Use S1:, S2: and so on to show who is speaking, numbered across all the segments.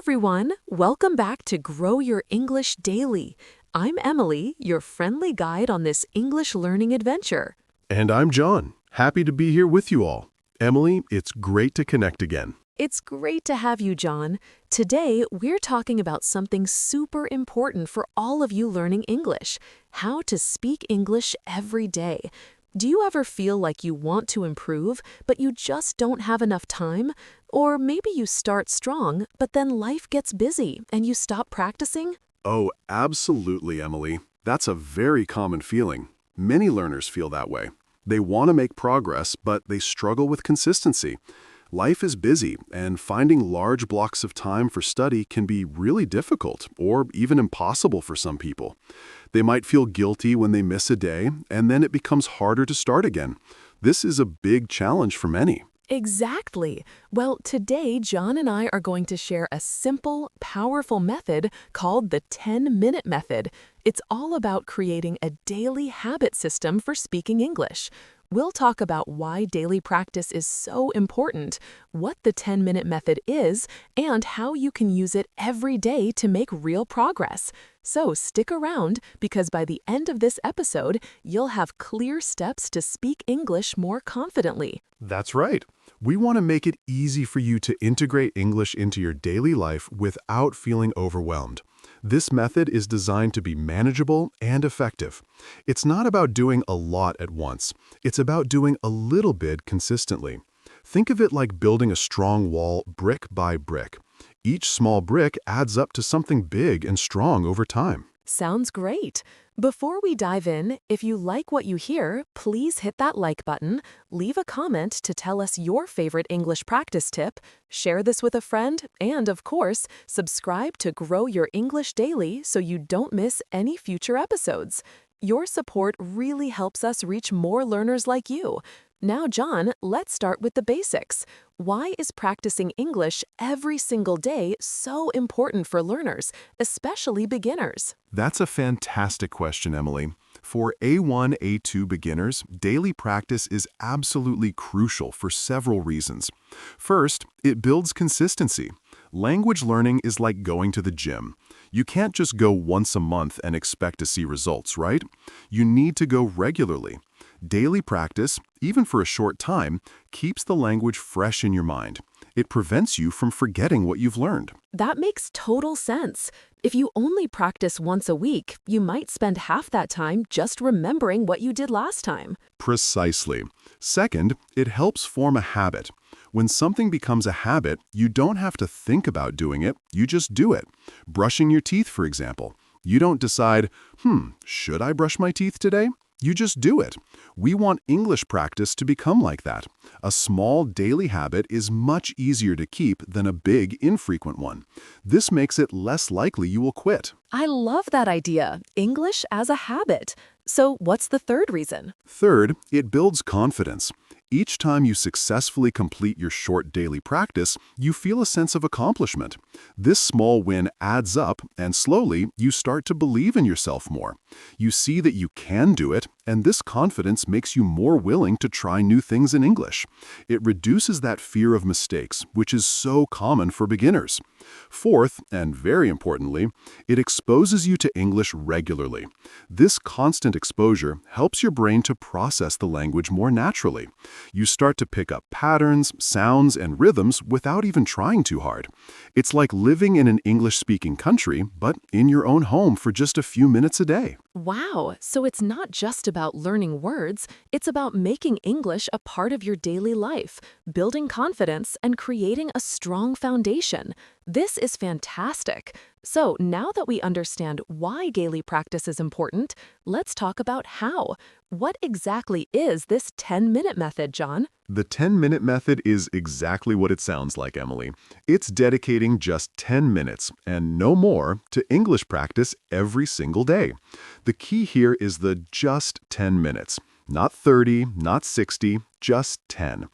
S1: everyone. Welcome back to Grow Your English Daily. I'm Emily, your friendly guide on this English learning adventure.
S2: And I'm John. Happy to be here with you all. Emily, it's great to connect again.
S1: It's great to have you, John. Today, we're talking about something super important for all of you learning English: how to speak English every day. Do you ever feel like you want to improve, but you just don't have enough time? Or maybe you start strong, but then life gets busy and you stop practicing?
S2: Oh, absolutely, Emily. That's a very common feeling. Many learners feel that way. They want to make progress, but they struggle with consistency. Life is busy, and finding large blocks of time for study can be really difficult or even impossible for some people. They might feel guilty when they miss a day, and then it becomes harder to start again. This is a big challenge for many.
S1: Exactly. Well, today, John and I are going to share a simple, powerful method called the 10-minute method. It's all about creating a daily habit system for speaking English. We'll talk about why daily practice is so important, what the 10-minute method is, and how you can use it every day to make real progress. So stick around, because by the end of this episode, you'll have clear steps to speak English more confidently.
S2: That's right. We want to make it easy for you to integrate English into your daily life without feeling overwhelmed. This method is designed to be manageable and effective. It's not about doing a lot at once. It's about doing a little bit consistently. Think of it like building a strong wall brick by brick. Each small brick adds up to something big and strong over time.
S1: Sounds great. Before we dive in, if you like what you hear, please hit that like button, leave a comment to tell us your favorite English practice tip, share this with a friend, and of course, subscribe to Grow Your English Daily so you don't miss any future episodes. Your support really helps us reach more learners like you. Now, John, let's start with the basics. Why is practicing English every single day so important for learners, especially beginners?
S2: That's a fantastic question, Emily. For A1, A2 beginners, daily practice is absolutely crucial for several reasons. First, it builds consistency. Language learning is like going to the gym. You can't just go once a month and expect to see results, right? You need to go regularly. Daily practice, even for a short time, keeps the language fresh in your mind. It prevents you from forgetting what you've learned.
S1: That makes total sense. If you only practice once a week, you might spend half that time just remembering what you did last time.
S2: Precisely. Second, it helps form a habit. When something becomes a habit, you don't have to think about doing it, you just do it. Brushing your teeth, for example. You don't decide, should I brush my teeth today? You just do it. We want English practice to become like that. A small daily habit is much easier to keep than a big, infrequent one. This makes it less likely you will quit.
S1: I love that idea, English as a habit. So what's the third reason?
S2: Third, it builds confidence. Each time you successfully complete your short daily practice, you feel a sense of accomplishment. This small win adds up, and slowly, you start to believe in yourself more. You see that you can do it, and this confidence makes you more willing to try new things in English. It reduces that fear of mistakes, which is so common for beginners. Fourth, and very importantly, it exposes you to English regularly. This constant exposure helps your brain to process the language more naturally. You start to pick up patterns, sounds, and rhythms without even trying too hard. It's like living in an English-speaking country, but in your own home for just a few minutes a day.
S1: Wow, so it's not just about learning words, it's about making English a part of your daily life, building confidence, and creating a strong foundation. This is fantastic. So now that we understand why daily practice is important, let's talk about how. What exactly is this 10-minute method, John?
S2: The 10-minute method is exactly what it sounds like, Emily. It's dedicating just 10 minutes, and no more, to English practice every single day. The key here is the just 10 minutes. Not 30, not 60, just 10.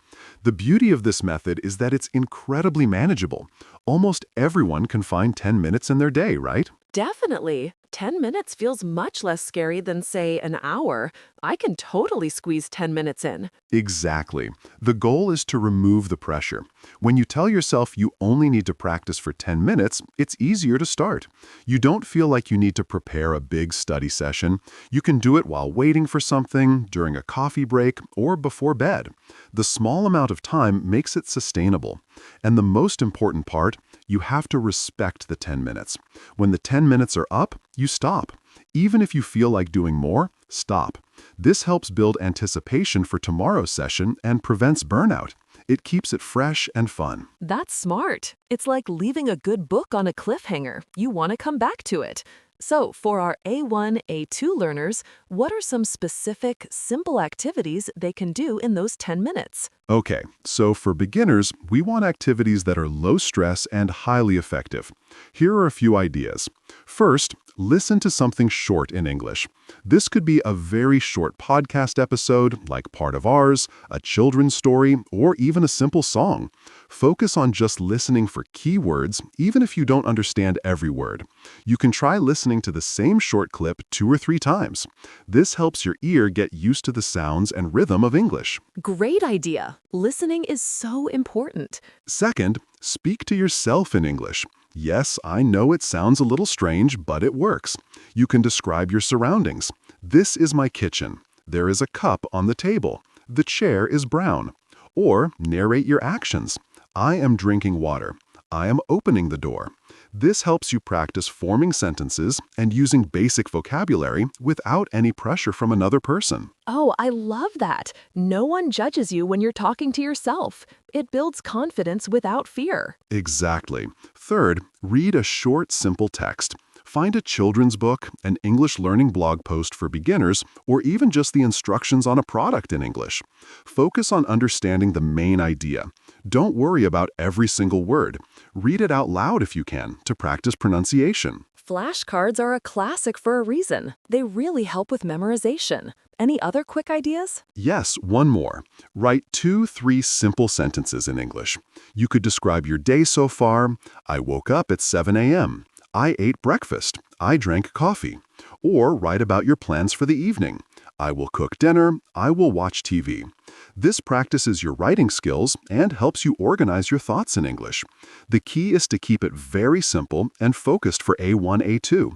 S2: The beauty of this method is that it's incredibly manageable. Almost everyone can find 10 minutes in their day, right?
S1: Definitely. 10 minutes feels much less scary than, say, an hour. I can totally squeeze 10 minutes in.
S2: Exactly. The goal is to remove the pressure. When you tell yourself you only need to practice for 10 minutes, it's easier to start. You don't feel like you need to prepare a big study session. You can do it while waiting for something, during a coffee break, or before bed. The small amount of time makes it sustainable. And the most important part, you have to respect the 10 minutes. When the 10 minutes are up, you stop. Even if you feel like doing more, stop. This helps build anticipation for tomorrow's session and prevents burnout. It keeps it fresh and fun.
S1: That's smart. It's like leaving a good book on a cliffhanger. You want to come back to it. So, for our A1, A2 learners, what are some specific, simple activities they can do in those 10 minutes?
S2: Okay, so for beginners, we want activities that are low stress and highly effective. Here are a few ideas. First, listen to something short in English. This could be a very short podcast episode, like part of ours, a children's story, or even a simple song. Focus on just listening for key words, even if you don't understand every word. You can try listening to the same short clip 2 or 3 times. This helps your ear get used to the sounds and rhythm of English.
S1: Great idea. Listening is so important.
S2: Second, speak to yourself in English. Yes, I know it sounds a little strange, but it works. You can describe your surroundings. This is my kitchen. There is a cup on the table. The chair is brown. Or narrate your actions. I am drinking water. I am opening the door. This helps you practice forming sentences and using basic vocabulary without any pressure from another person.
S1: Oh, I love that. No one judges you when you're talking to yourself. It builds confidence without fear.
S2: Exactly. Third, read a short, simple text. Find a children's book, an English learning blog post for beginners, or even just the instructions on a product in English. Focus on understanding the main idea. Don't worry about every single word. Read it out loud if you can, to practice pronunciation.
S1: Flashcards are a classic for a reason. They really help with memorization. Any other quick ideas?
S2: Yes, one more. Write 2-3 simple sentences in English. You could describe your day so far. I woke up at 7 a.m. I ate breakfast. I drank coffee. Or write about your plans for the evening. I will cook dinner. I will watch TV. This practices your writing skills and helps you organize your thoughts in English. The key is to keep it very simple and focused for A1, A2.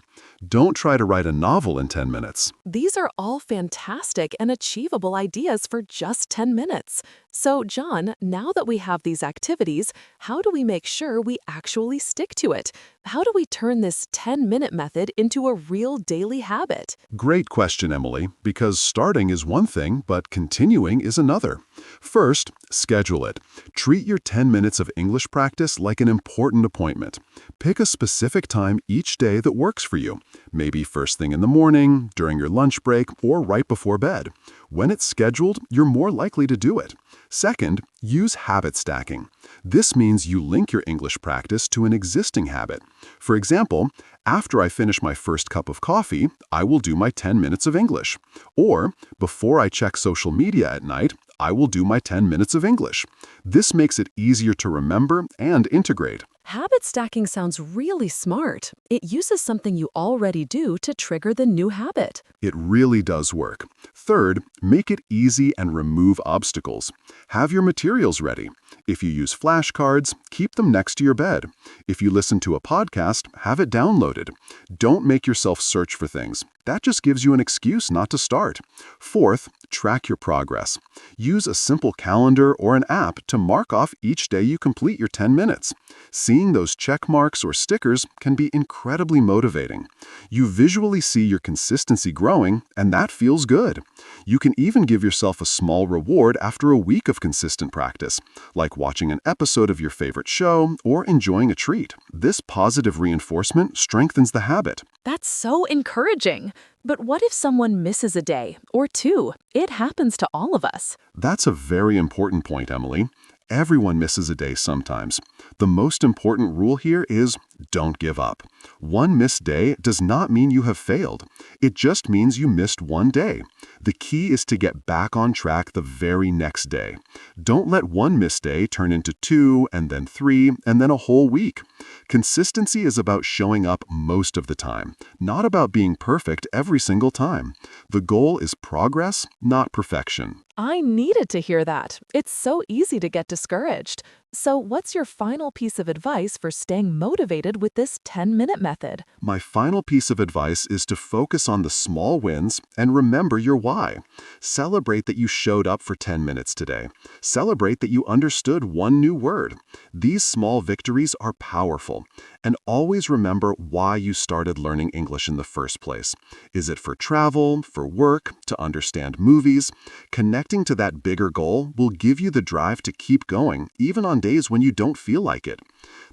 S2: Don't try to write a novel in 10 minutes.
S1: These are all fantastic and achievable ideas for just 10 minutes. So, John, now that we have these activities, how do we make sure we actually stick to it? How do we turn this 10-minute method into a real daily habit?
S2: Great question, Emily, because starting is one thing, but continuing is another. First, schedule it. Treat your 10 minutes of English practice like an important appointment. Pick a specific time each day that works for you. Maybe first thing in the morning, during your lunch break, or right before bed. When it's scheduled, you're more likely to do it. Second, use habit stacking. This means you link your English practice to an existing habit. For example, after I finish my first cup of coffee, I will do my 10 minutes of English. Or, before I check social media at night, I will do my 10 minutes of English. This makes it easier to remember and integrate.
S1: Habit stacking sounds really smart. It uses something you already do to trigger the new habit.
S2: It really does work. Third, make it easy and remove obstacles. Have your materials ready. If you use flashcards, keep them next to your bed. If you listen to a podcast, have it downloaded. Don't make yourself search for things. That just gives you an excuse not to start. Fourth, track your progress. Use a simple calendar or an app to mark off each day you complete your 10 minutes. Seeing those check marks or stickers can be incredibly motivating. You visually see your consistency growing, and that feels good. You can even give yourself a small reward after a week of consistent practice, like watching an episode of your favorite show or enjoying a treat. This positive reinforcement strengthens the habit.
S1: That's so encouraging. But what if someone misses a day or two? It happens to all of us.
S2: That's a very important point, Emily. Everyone misses a day sometimes. The most important rule here is don't give up. One missed day does not mean you have failed. It just means you missed one day. The key is to get back on track the very next day. Don't let one missed day turn into 2, and then 3, and then a whole week. Consistency is about showing up most of the time, not about being perfect every single time. The goal is progress, not perfection.
S1: I needed to hear that. It's so easy to get discouraged. So, what's your final piece of advice for staying motivated with this 10-minute method?
S2: My final piece of advice is to focus on the small wins and remember your why. Celebrate that you showed up for 10 minutes today. Celebrate that you understood one new word. These small victories are powerful. And always remember why you started learning English in the first place. Is it for travel, for work, to understand movies? Connecting to that bigger goal will give you the drive to keep going, even on days when you don't feel like it.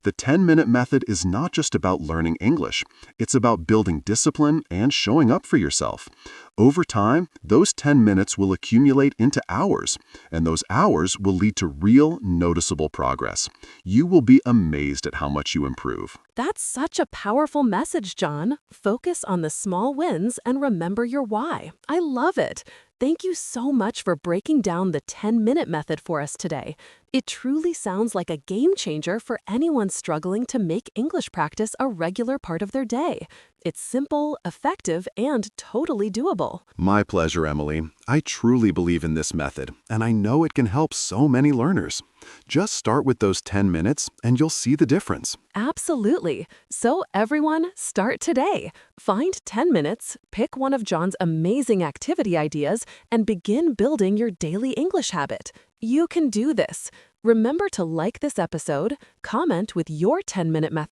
S2: The 10-minute method is not just about learning English. It's about building discipline and showing up for yourself. Over time, those 10 minutes will accumulate into hours, and those hours will lead to real, noticeable progress. You will be amazed at how much you improve.
S1: That's such a powerful message, John. Focus on the small wins and remember your why. I love it. Thank you so much for breaking down the 10-minute method for us today. It truly sounds like a game changer for anyone struggling to make English practice a regular part of their day. It's simple, effective, and totally doable.
S2: My pleasure, Emily. I truly believe in this method, and I know it can help so many learners. Just start with those 10 minutes, and you'll see the difference.
S1: Absolutely. So everyone, start today. Find 10 minutes, pick one of John's amazing activity ideas, and begin building your daily English habit. You can do this. Remember to like this episode, comment with your 10-minute method,